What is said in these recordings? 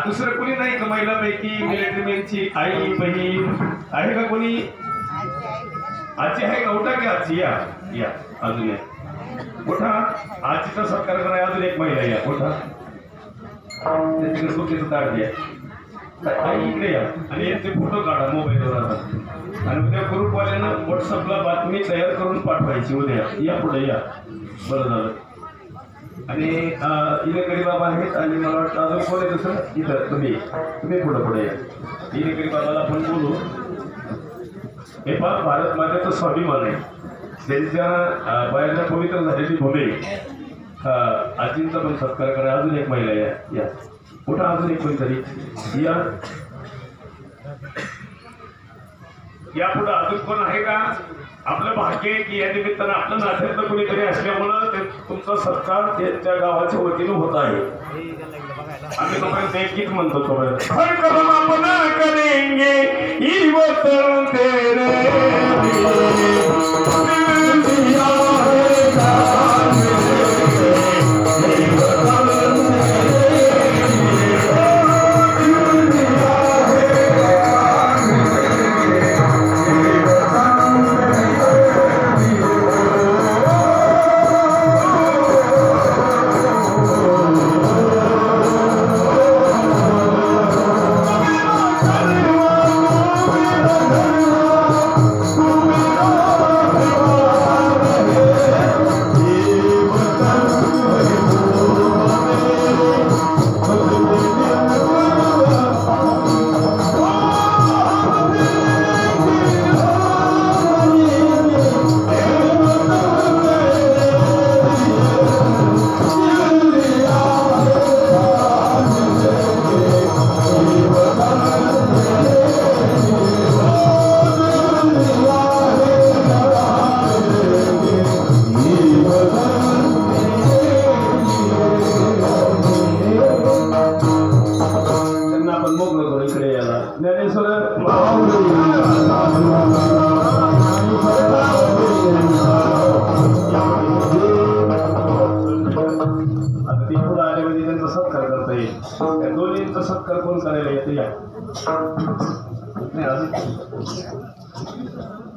दुसरं कोणी नाही का महिलापैकी मिलिटरीमॅनची आई बहीण आहे का कोणी? आजी आहे का? उठा की आजी, या या अजून या, उठा. आजीचा सत्कार कराय अजून एक महिला या, उठा. त्याच्याकडे सोपीचं ताट द्या. आई इकडे या आणि यांचे फोटो काढा मोबाईलवर आता. आणि उद्या ग्रुपवाल्यानं व्हॉट्सअपला बातमी तयार करून पाठवायची उद्या. या पुढे या. बरं झालं. आणि इनेकरी बाबा आहेत आणि मला वाटतं अजून कोण आहे दुसरं इथं. तुम्ही पुढे या. इनेकरी बाबाला आपण बोलू. हे पहा, भारत मातेचं स्वाभिमान आहे. त्यांच्या बाहेरच्या पवित्र झालेली भूमी. आजींचा पण सत्कार करा. अजून एक महिला या या, उठा. अजून एक कोणतरी या. यापुढे अजून कोण आहे का? आपलं भाग्य आहे की या निमित्तानं आपलं नात्यातलं कोणीतरी असल्यामुळं ते तुमचा सत्कार त्यांच्या गावाच्या वतीनं होत आहे. आम्ही लोकांना एक गीत म्हणतो करेंगे दोन्हींचा सत्कार कोण करायला येते या? नाही अजून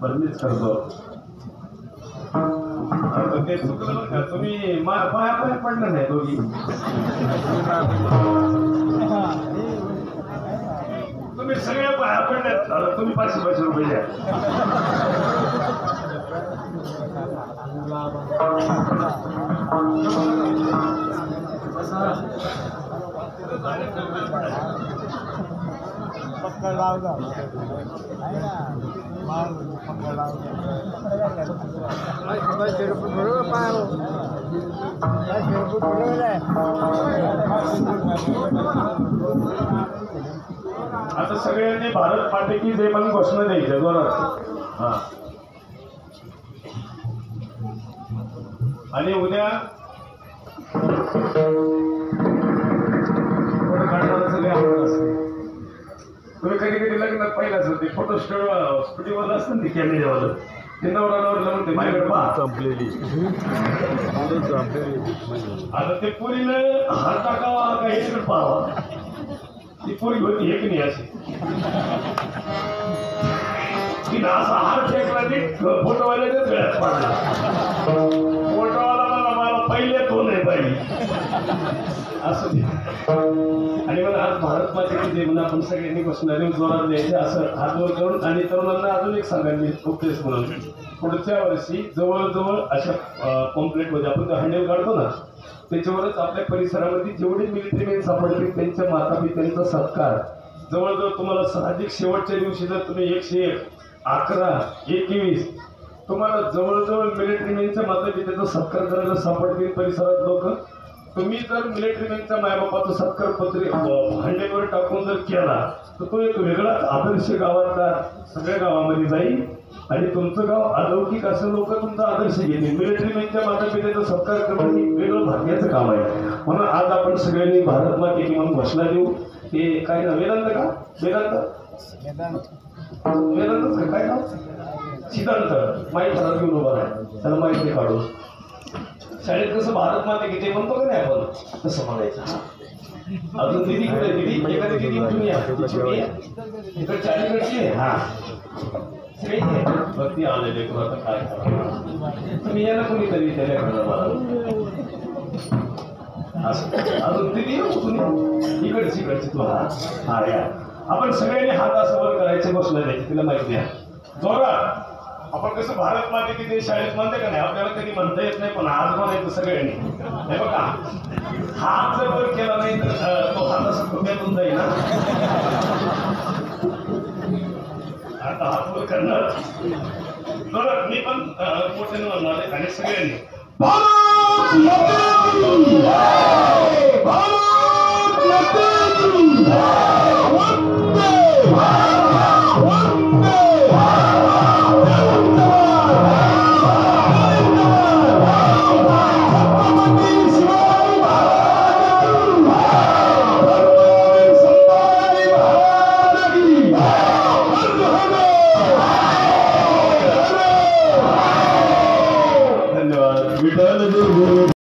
बदलीच करतो. ते चुकलं का? तुम्ही पाया पडलं नाही दोघी. तुम्ही सगळ्या पाया पडल्यात. तुम्ही 500 रुपये द्या. पक्का लावगा आहे ना, पक्का लावगा. बरोबर पाय बरोबर आहे. आता सगळ्यांनी भारत माते की जय पण घोषणा द्यायची जोरात. हा, आणि उद्या चित्रपटात पाहिलाच होते फोटो स्टुडिओवाला असतं ना ते कॅमेऱ्यावालं ते नवरा म्हणते माझ्याकडे पहा संपलेली आता ते पुरीनं हात टाकावा का इकडे पाहावा ती पोरी होती एक नाही अशी तिनं असा हात फेकला की फोटोवाल्याच्याच वेळात पाडला फोटोवाला मला पहिले दोन आहे पाहिजे असं ते आणि मला आज भारत मातेचे जेवण आपण सगळ्यांनी बसणारे जोरात द्यायचे असं हात वर करून आणि तरुणांना अजून एक सांगायला मी उपदेश म्हणून पुढच्या वर्षी जवळजवळ अशा पॉम्पलेटमध्ये आपण हँडल काढतो ना त्याच्यावरच आपल्या परिसरामध्ये जेवढे मिलिटरी मॅन सापडतील त्यांच्या माता पित्यांचा सत्कार जवळजवळ तुम्हाला साहजिक शेवटच्या दिवशी जर तुम्ही 101, 11, 21 तुम्हाला जवळजवळ मिलिटरी मॅनच्या माता पित्याचा सत्कार करायला सापडतील परिसरात लोक तुम्ही जर मिलिटरी मॅनच्या मायबापाचं सत्कार पत्रे हँडेलवर टाकून जर केला तर तो एक वेगळाच आदर्श गावातला सगळ्या गावामध्ये जाईल आणि तुमचं गाव अलौकिक असं लोक तुमचा आदर्श घेतील मिलिटरी मॅनच्या माता पित्याचा सत्कार करणं हे वेगळं भाग्याचं काम आहे म्हणून आज आपण सगळ्यांनी भारत मातेची म्हणून घोषणा देऊ हे काय ना वेदांत का वेदांतच का काय नाव सिद्धांत माहीत हातात घेऊन उभा आहे त्याला माहिती काढू शाळेत कसं भारत माते किती म्हणतो का नाही आपण तसं म्हणायचं अजून दिदी कुठे दिदी एखादी दिदी उठून या इकडच्या अलीकडची आहे हा भक्ती आलेले आता काय करा तुम्ही याला कोणीतरी त्याला अजून दिदी उठून इकडची तू हा या आपण सगळ्यांनी हात असं वर करायचं बसलं द्यायचं तिला माहिती आहे जोरात आपण कसं भारत माते किती शाळेत म्हणते का नाही आपल्याला कधी म्हणता येत नाही पण आज म्हणायचं सगळ्यांनी हे बघा हात जर वर केला नाही तर तो हात असं खुट्यातून जाईल ना आता हात वर करणार बरं मी पण मोठ्याने म्हणणार आहे आणि सगळ्यांनी भारत माता की जय! भारत माता की जय!